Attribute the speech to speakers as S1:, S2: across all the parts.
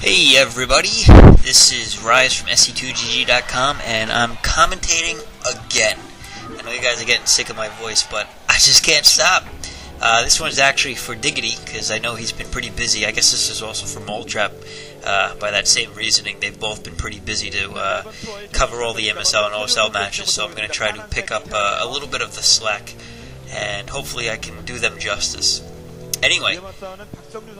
S1: Hey everybody, this is Rise from SC2GG.com, and I'm commentating again. I know you guys are getting sick of my voice, but I just can't stop. This one's actually for Diggity, because I know he's been pretty busy. I guess this is also for Moletrap, by that same reasoning. They've both been pretty busy to cover all the MSL and OSL matches, so I'm going to try to pick up a little bit of the slack, and hopefully I can do them justice. Anyway,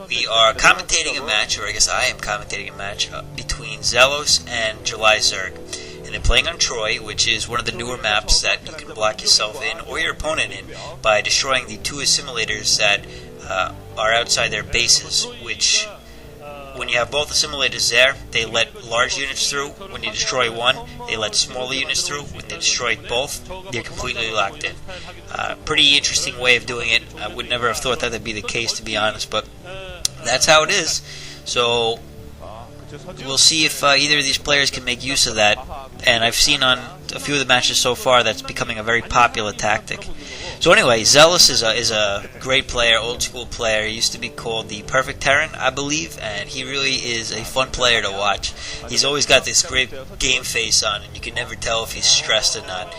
S1: we are commentating a match, or I guess I am commentating a match, between Xellos and JulyZerg. And they're playing on Troy, which is one of the newer maps that you can block yourself in, or your opponent in, by destroying the two assimilators that are outside their bases, which, when you have both assimilators there, they let large units through. When you destroy one, they let smaller units through. When they destroy both, they're completely locked in. Pretty interesting way of doing it. I would never have thought that would be the case, to be honest, but that's how it is. So we'll see if either of these players can make use of that. And I've seen on a few of the matches so far that's becoming a very popular tactic. So anyway, Xellos is a great player, old school player. He used to be called the Perfect Terran, I believe, and he really is a fun player to watch. He's always got this great game face on, and you can never tell if he's stressed or not.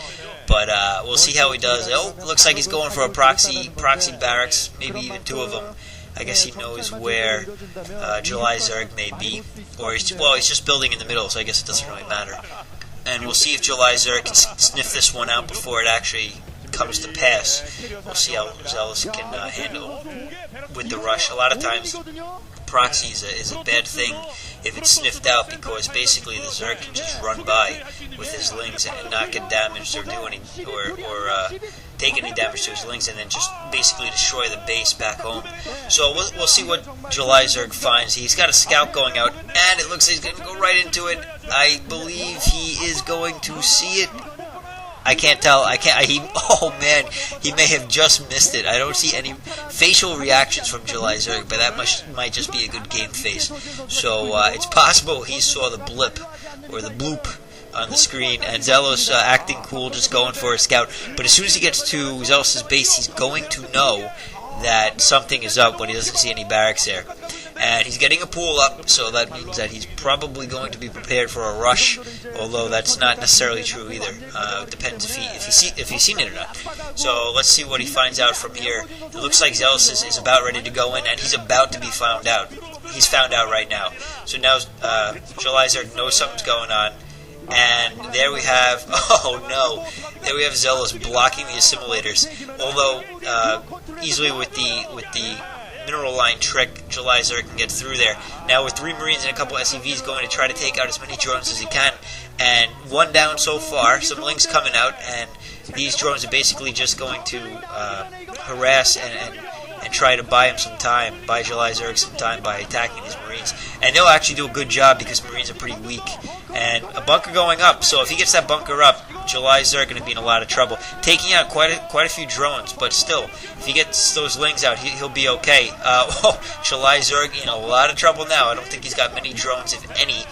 S1: But we'll see how he does. Oh, looks like he's going for a proxy barracks, maybe even two of them. I guess he knows where JulyZerg may be, or he's just building in the middle, so I guess it doesn't really matter. And we'll see if JulyZerg can sniff this one out before it actually comes to pass. We'll see how Xellos can handle with the rush. A lot of times, proxy is a bad thing if it's sniffed out, because basically the Zerg can just run by with his lings and not get damaged or do any or take any damage to his lings, and then just basically destroy the base back home. So we'll see what JulyZerg finds. He's got a scout going out, and it looks like he's going to go right into it. I believe he is going to see it. I can't tell. Oh man, he may have just missed it. I don't see any facial reactions from JulyZerg, but that might just be a good game face. So it's possible he saw the blip or the bloop on the screen, and Xellos acting cool, just going for a scout. But as soon as he gets to Xellos' base, he's going to know that something is up when he doesn't see any barracks there. And he's getting a pool up, so that means that he's probably going to be prepared for a rush, although that's not necessarily true either. It depends if he's seen it or not. So let's see what he finds out from here. It looks like Xellos is about ready to go in, and he's about to be found out. He's found out right now. So now JulyZerg knows something's going on. And there we have, oh no, there we have Xellos blocking the assimilators. Although easily with the mineral line trick, JulyZerg can get through there. Now with 3 Marines and a couple SCVs going to try to take out as many drones as he can. And one down so far, some links coming out, and these drones are basically just going to harass and try to buy him some time, buy JulyZerg some time by attacking his Marines. And they'll actually do a good job because Marines are pretty weak. And a bunker going up, so if he gets that bunker up, JulyZerg going to be in a lot of trouble. Taking out quite a few drones, but still, if he gets those lings out, he'll be okay. JulyZerg in a lot of trouble now. I don't think he's got many drones, if any.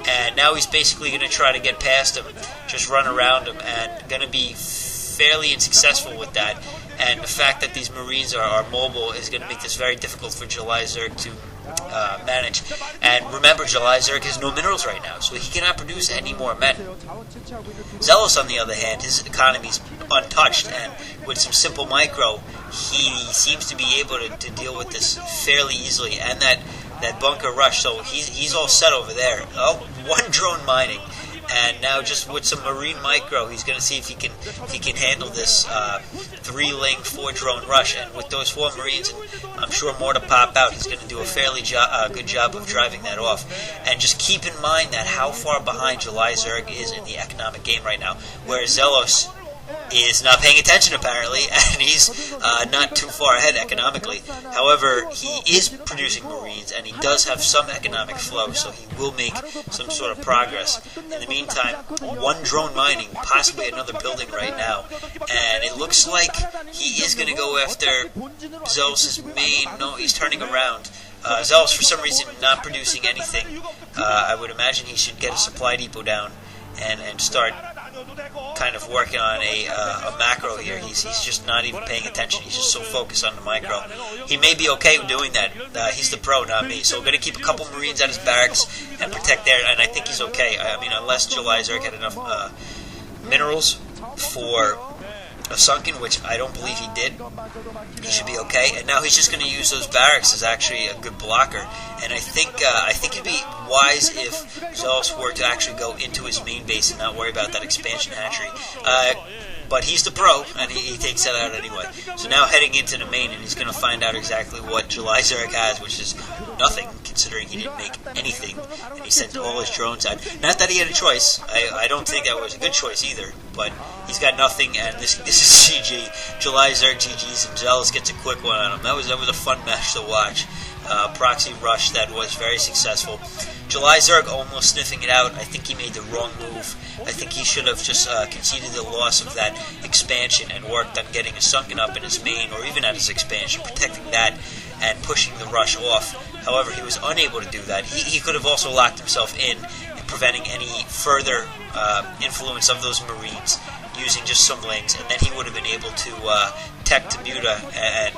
S1: And now he's basically going to try to get past him, just run around him, and going to be fairly unsuccessful with that. And the fact that these Marines are mobile is going to make this very difficult for JulyZerg to manage. And remember, JulyZerg has no minerals right now, so he cannot produce any more men. Xellos, on the other hand, his economy's untouched, and with some simple micro, he seems to be able to deal with this fairly easily, and that bunker rush, so he's all set over there. Oh, 1 drone mining. And now, just with some Marine micro, he's going to see if he can handle this 3-ling, 4-drone rush. And with those 4 Marines, and I'm sure more to pop out, he's going to do a fairly good job of driving that off. And just keep in mind that how far behind JulyZerg is in the economic game right now, whereas Xellos is not paying attention apparently, and he's not too far ahead economically. However, he is producing Marines, and he does have some economic flow, so he will make some sort of progress. In the meantime, 1 drone mining, possibly another building right now, and it looks like he is going to go after Xellos' main. No, he's turning around. Xellos, for some reason, not producing anything. I would imagine he should get a supply depot down and start kind of working on a macro here. He's just not even paying attention. He's just so focused on the micro. He may be okay with doing that. He's the pro, not me. So we're going to keep a couple Marines at his barracks and protect there, and I think he's okay. I mean, unless JulyZerg had enough minerals for a sunken, which I don't believe he did, he should be okay. And now he's just going to use those barracks as actually a good blocker. And I think it'd be wise if Xellos were to actually go into his main base and not worry about that expansion hatchery. But he's the pro, and he takes that out anyway. So now heading into the main, and he's going to find out exactly what JulyZerg has, which is nothing, considering he didn't make anything, and he sent all his drones out. Not that he had a choice. I don't think that was a good choice either, but he's got nothing, and this is GG. JulyZerg GG's, and Xellos gets a quick one on him. That was a fun match to watch. Proxy rush that was very successful. JulyZerg almost sniffing it out. I think he made the wrong move. I think he should have just conceded the loss of that expansion and worked on getting a sunken up in his main, or even at his expansion, protecting that and pushing the rush off. However, he was unable to do that. He could have also locked himself in and preventing any further influence of those Marines using just some lings, and then he would have been able to tech to Muta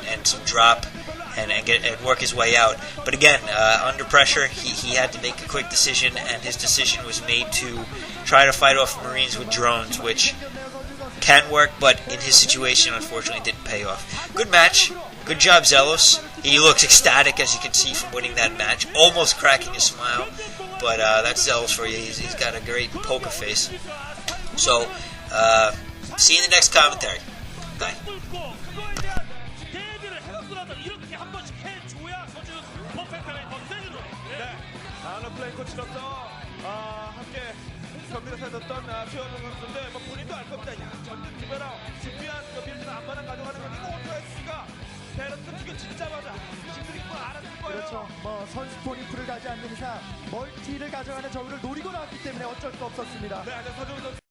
S1: and some drop and work his way out. But again, under pressure, he had to make a quick decision, and his decision was made to try to fight off Marines with drones, which can work, but in his situation, unfortunately, didn't pay off. Good match. Good job, Xellos. He looks ecstatic, as you can see from winning that match, almost cracking a smile. But that's Xellos for you. He's got a great poker face. So, see you in the next commentary. Bye.
S2: 함께 경기를 펼쳤던 최원웅 선수인데 본인도 알 겁니다. 전진주변화 준비한 빌드는 안마당 가져가는 건 이거 OSL가 대략 이게 진짜 맞아. 친구들이 그걸 알았을 거예요.
S3: 그렇죠. 선수 포인트를 가지 않는 이상 멀티를 가져가는 저울을 노리고 나왔기 때문에 어쩔 수 없었습니다.
S2: 네, 서정훈 선수.